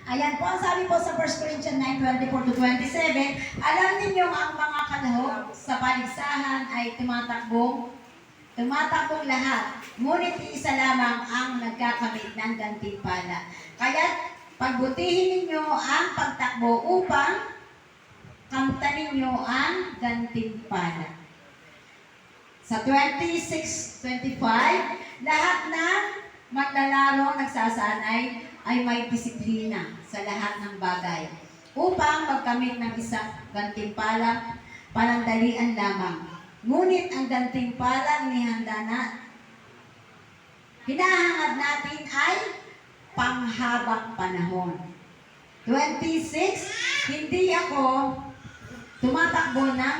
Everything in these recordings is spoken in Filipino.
Ayan po, ang sabi po sa 1 Corinthians 9:24-27, alam ninyo ang mga kalahok sa paligsahan ay tumatakbong lahat. Ngunit isa lamang ang nagkakamit ng gantimpala. Kaya pagbutihin ninyo ang pagtakbo upang kamtanin ninyo ang gantimpala. Sa 26:25, lahat ng maglalaro nagsasanay ay may disiplina sa lahat ng bagay upang magkamit ng isang gantimpala, panandalian lamang. Ngunit ang gantimpalang hinahangad natin ay panghabang panahon. 26, hindi ako tumatakbo ng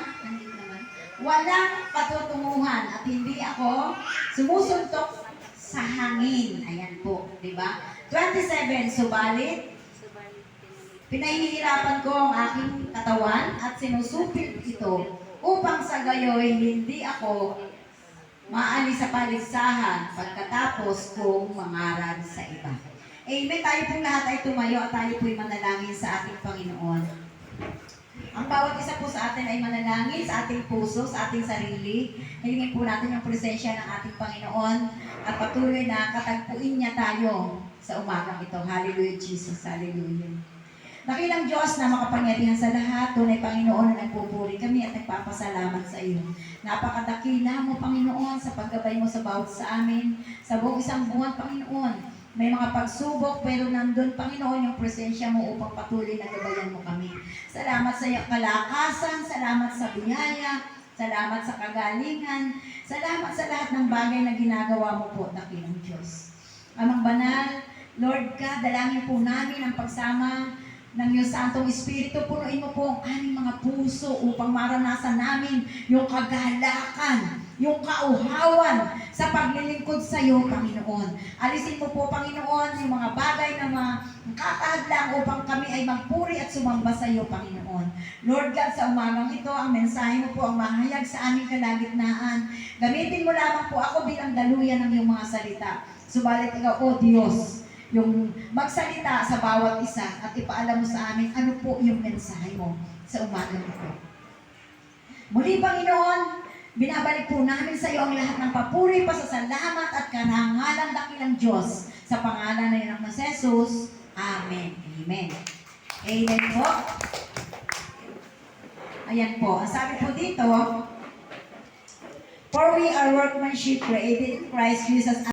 walang patutunguhan at hindi ako sumusuntok sa hangin. Ayan po, di ba? 27, subalit, pinahihirapan ko ang aking katawan at sinusupil ito upang sa gayoy hindi ako maalis sa paligsahan pagkatapos kong mangarad sa iba. Amen. Tayo pong lahat ay tumayo at tayo po'y manalangin sa ating Panginoon. Ang bawat isa po sa atin ay manalangin sa ating puso, sa ating sarili. Hilingin po natin yung presensya ng ating Panginoon at patuloy na katagpuin niya tayo sa umagang ito. Hallelujah, Jesus. Hallelujah. Dakilang Diyos na makapangyarihan sa lahat, tunay Panginoon na nagpupuri kami at nagpapasalamat sa iyo. Napakadakila mo, Panginoon, sa paggabay mo sa bawat sa amin, sa buong isang buwan, Panginoon. May mga pagsubok, pero nandun, Panginoon, yung presensya mo upang patuloy na gabayan mo kami. Salamat sa iyong kalakasan, salamat sa biyaya, salamat sa kagalingan, salamat sa lahat ng bagay na ginagawa mo po, dakilang Diyos. Amang banal, Lord God, dalangin po namin ang pagsama ng iyong Santong Espiritu. Punuin mo po ang aming mga puso upang maranasan namin yung kagalakan, yung kauhawan sa paglilingkod sa iyo, Panginoon. Alisin mo po, Panginoon, yung mga bagay na makakahadlang upang kami ay magpuri at sumamba sa iyo, Panginoon. Lord God, sa umagang ito, ang mensahe mo po ang mahayag sa aming kalagitnaan. Gamitin mo lamang po ako bilang daluyan ng iyong mga salita. Subalit ikaw, O Diyos, yung magsalita sa bawat isa at ipaalam mo sa amin ano po yung mensahe mo sa umagang ito. Muli, Panginoon, binabalik po namin sa iyo ang lahat ng papuri, pasasalamat at karangalan, dakilang Diyos, sa pangalan ng iyong anak na Jesus. Amen. Amen. Amen po. Ayan po. Ang sabi po dito, for we are workmanship created in Christ Jesus